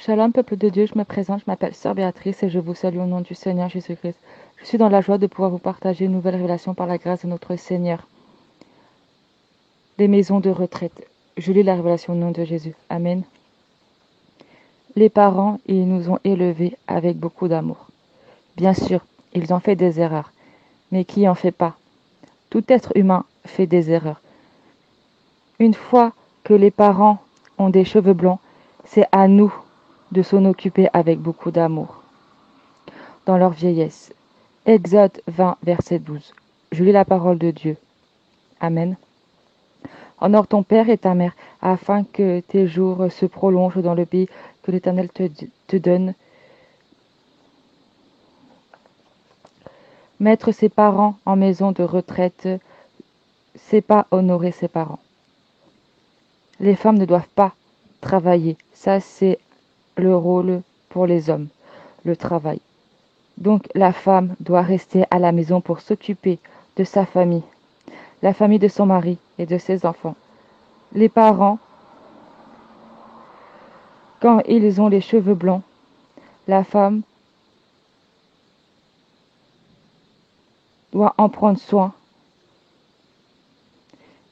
Shalom, peuple de Dieu, je me présente, je m'appelle Sœur Béatrice et je vous salue au nom du Seigneur Jésus-Christ. Je suis dans la joie de pouvoir vous partager une nouvelle révélation par la grâce de notre Seigneur. Les maisons de retraite. Je lis la révélation au nom de Jésus. Amen. Les parents, ils nous ont élevés avec beaucoup d'amour. Bien sûr, ils ont fait des erreurs, mais qui en fait pas? Tout être humain fait des erreurs. Une fois que les parents ont des cheveux blancs, c'est à nous de s'en occuper avec beaucoup d'amour. Dans leur vieillesse. Exode 20, verset 12. Je lis la parole de Dieu. Amen. Honore ton père et ta mère, afin que tes jours se prolongent dans le pays que l'Éternel te donne. Mettre ses parents en maison de retraite, c'est pas honorer ses parents. Les femmes ne doivent pas travailler. Ça, c'est le rôle pour les hommes, le travail. Donc, la femme doit rester à la maison pour s'occuper de sa famille, la famille de son mari et de ses enfants. Les parents, quand ils ont les cheveux blancs, la femme doit en prendre soin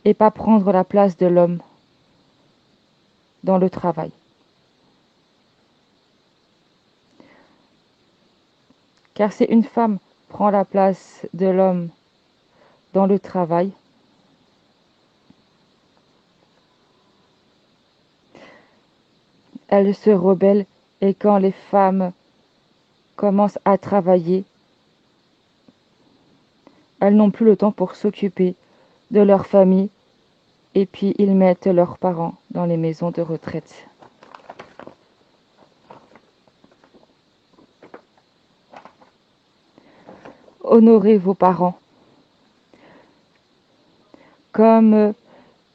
et pas prendre la place de l'homme dans le travail. Car si une femme prend la place de l'homme dans le travail, elle se rebelle et quand les femmes commencent à travailler, elles n'ont plus le temps pour s'occuper de leur famille et puis ils mettent leurs parents dans les maisons de retraite. Honorez vos parents comme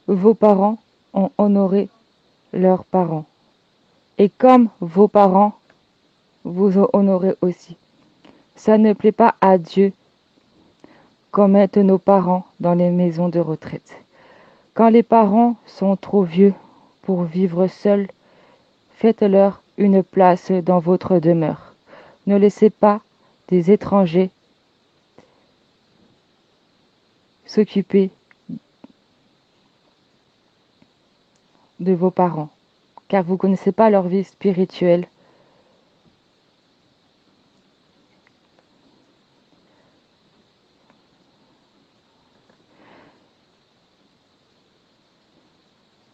vos parents ont honoré leurs parents. Et comme vos parents vous ont honoré aussi. Ça ne plaît pas à Dieu qu'on mette nos parents dans les maisons de retraite. Quand les parents sont trop vieux pour vivre seuls, faites-leur une place dans votre demeure. Ne laissez pas des étrangers s'occuper de vos parents, car vous ne connaissez pas leur vie spirituelle.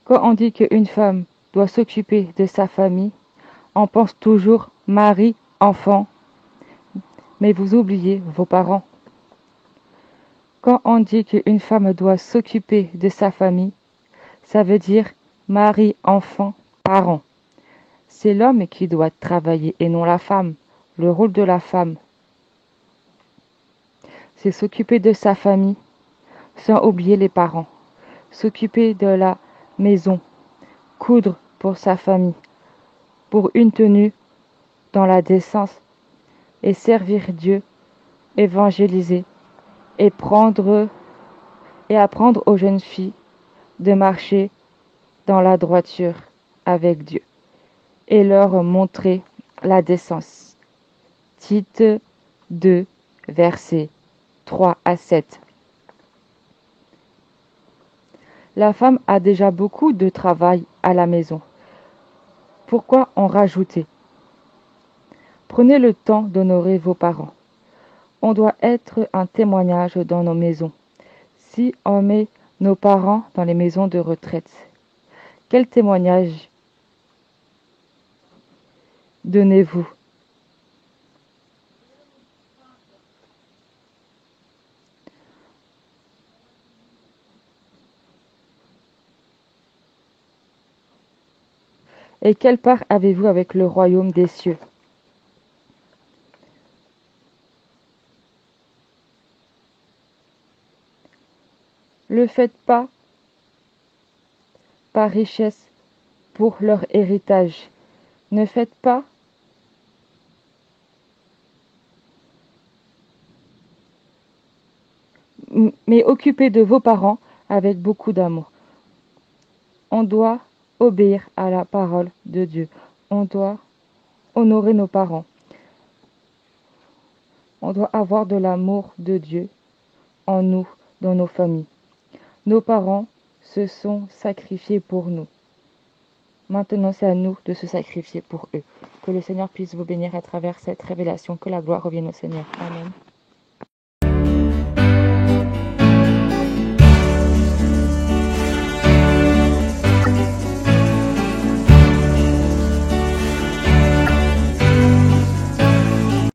Quand on dit qu'une femme doit s'occuper de sa famille, on pense toujours mari, enfant, mais vous oubliez vos parents. Quand on dit qu'une femme doit s'occuper de sa famille, ça veut dire mari, enfant, parents. C'est l'homme qui doit travailler et non la femme. Le rôle de la femme, c'est s'occuper de sa famille sans oublier les parents. S'occuper de la maison, coudre pour sa famille, pour une tenue dans la décence et servir Dieu, évangéliser et apprendre aux jeunes filles de marcher dans la droiture avec Dieu et leur montrer la décence. Tite 2, versets 3 à 7. La femme a déjà beaucoup de travail à la maison. Pourquoi en rajouter? Prenez le temps d'honorer vos parents. On doit être un témoignage dans nos maisons. Si on met nos parents dans les maisons de retraite, quel témoignage donnez-vous? Et quelle part avez-vous avec le royaume des cieux? Ne faites pas par richesse pour leur héritage. Ne faites pas mais occupez de vos parents avec beaucoup d'amour. On doit obéir à la parole de Dieu. On doit honorer nos parents. On doit avoir de l'amour de Dieu en nous, dans nos familles. Nos parents se sont sacrifiés pour nous. Maintenant, c'est à nous de se sacrifier pour eux. Que le Seigneur puisse vous bénir à travers cette révélation. Que la gloire revienne au Seigneur. Amen.